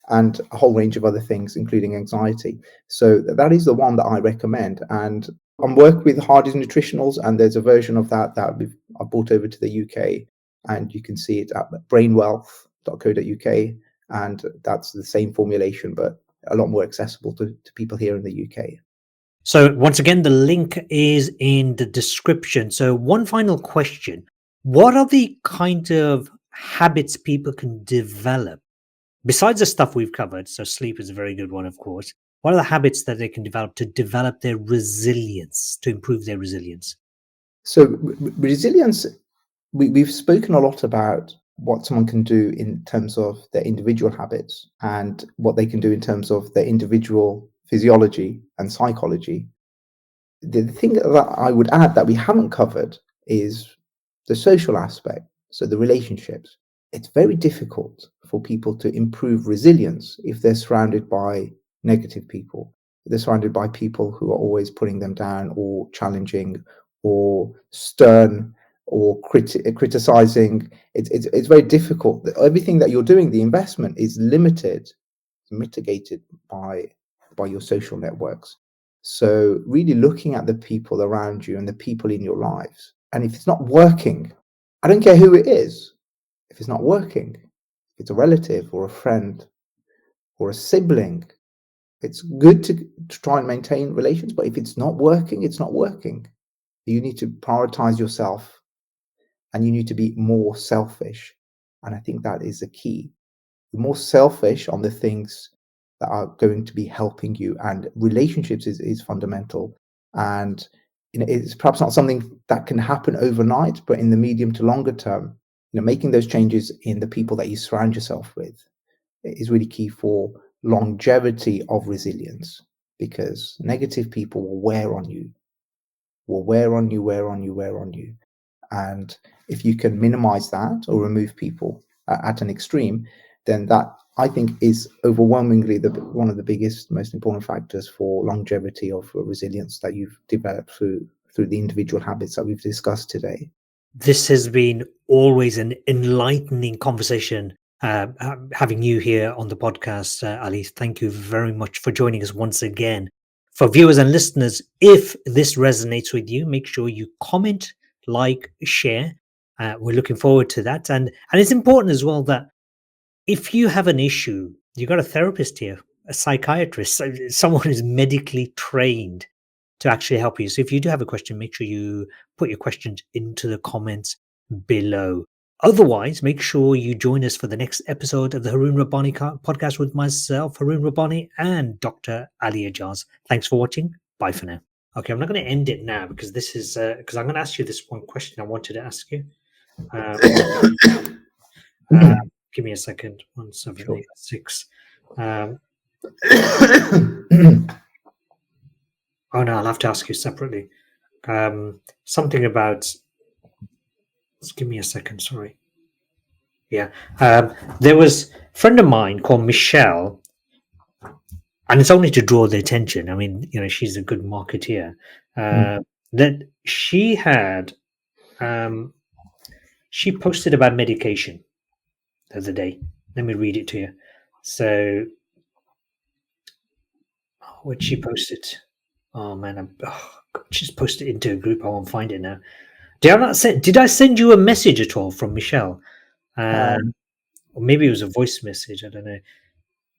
and a whole range of other things, including anxiety. So that is the one that I recommend. And I'm working with Hardy's Nutritionals, and there's a version of that I brought over to the UK, and you can see it at brainwealth.co.uk, and that's the same formulation, but a lot more accessible to people here in the UK. So once again, the link is in the description. So one final question. What are the kind of habits people can develop besides the stuff we've covered? So sleep is a very good one, of course. What are the habits that they can develop to develop their resilience, to improve their resilience? So resilience, we've spoken a lot about what someone can do in terms of their individual habits and what they can do in terms of their individual physiology and psychology. The thing that I would add that we haven't covered is the social aspect, so the relationships. It's very difficult for people to improve resilience if they're surrounded by negative people. They're surrounded by people who are always putting them down or challenging or stern or criticizing. It's very difficult. Everything that you're doing, the investment is limited, mitigated by your social networks. So really looking at the people around you and the people in your lives. And if it's not working, I don't care who it is. If it's not working, if it's a relative or a friend or a sibling, it's good to try and maintain relations. But if it's not working, it's not working. You need to prioritize yourself and you need to be more selfish. And I think that is the key. You're more selfish on the things that are going to be helping you, and relationships is fundamental. And it's perhaps not something that can happen overnight, but in the medium to longer term, making those changes in the people that you surround yourself with is really key for longevity of resilience, because negative people will wear on you, and if you can minimize that or remove people at an extreme, then that I think is overwhelmingly one of the biggest, most important factors for longevity of resilience that you've developed through the individual habits that we've discussed today. This has been always an enlightening conversation. Having you here on the podcast, Ali, thank you very much for joining us once again. For viewers and listeners, if this resonates with you, make sure you comment, like, share. We're looking forward to that. And it's important as well that if you have an issue, you got a therapist here, a psychiatrist, someone who's medically trained to actually help you. So if you do have a question, make sure you put your questions into the comments below. Otherwise, make sure you join us for the next episode of the Harun Rabbani Podcast with myself, Harun Rabbani, and Dr. Ali Ajaz. Thanks for watching. Bye for now. Okay, I'm not going to end it now because this is because I'm going to ask you this one question I wanted to ask you. Give me a second. 1786. Oh no, I'll have to ask you separately. Something about. Just give me a second. Sorry. Yeah, there was a friend of mine called Michelle, and it's only to draw the attention. I mean, she's a good marketeer. That she had. She posted about medication the other day. Let me read it to you. So, what she posted? Oh man, she's posted it into a group. I won't find it now. Did I send you a message at all from Michelle? Or maybe it was a voice message. I don't know.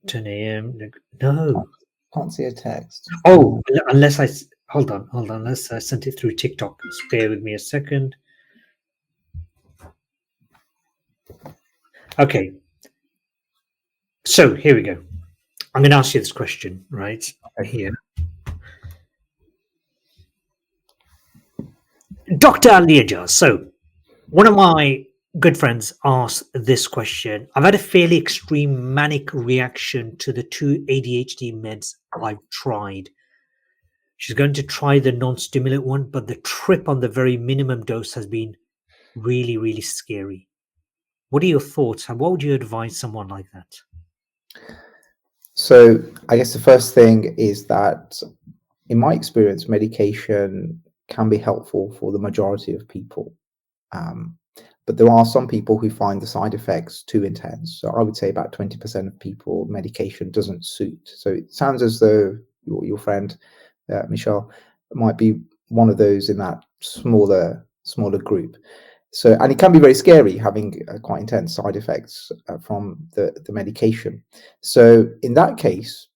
10 a.m. No, Can't see a text. Oh, unless I hold on. Unless I sent it through TikTok. Just bear with me a second. Okay. So here we go. I'm going to ask you this question right here. Dr. Ali Ajaz. So one of my good friends asked this question. I've had a fairly extreme manic reaction to the 2 ADHD meds I've tried. She's going to try the non-stimulant one, but the trip on the very minimum dose has been really, really scary. What are your thoughts? And what would you advise someone like that? So I guess the first thing is that, in my experience, medication can be helpful for the majority of people. But there are some people who find the side effects too intense. So I would say about 20% of people, medication doesn't suit. So it sounds as though your friend, Michelle, might be one of those in that smaller group. So, and it can be very scary having quite intense side effects from the medication. So in that case,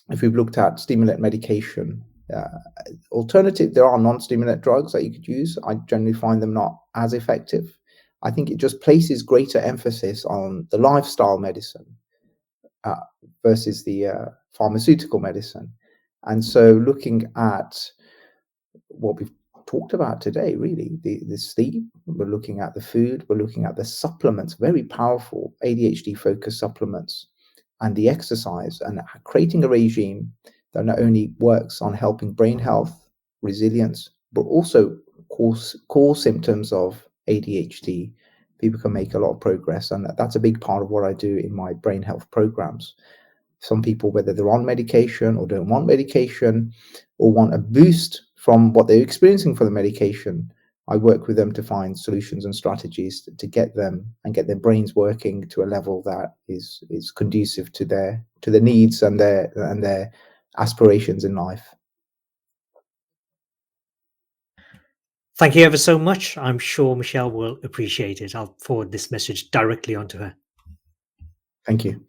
if we've looked at stimulant medication, there are non-stimulant drugs that you could use. I generally find them not as effective. I think it just places greater emphasis on the lifestyle medicine versus the pharmaceutical medicine. And so looking at what we've talked about today, really, the sleep, we're looking at the food, we're looking at the supplements, very powerful ADHD focused supplements, and the exercise, and creating a regime that not only works on helping brain health, resilience, but also core symptoms of ADHD. People can make a lot of progress, and that's a big part of what I do in my brain health programs. Some people, whether they're on medication or don't want medication or want a boost from what they're experiencing for the medication, I work with them to find solutions and strategies to get them and get their brains working to a level that is conducive to their needs and their aspirations in life. Thank you ever so much. I'm sure Michelle will appreciate it. I'll forward this message directly onto her. Thank you.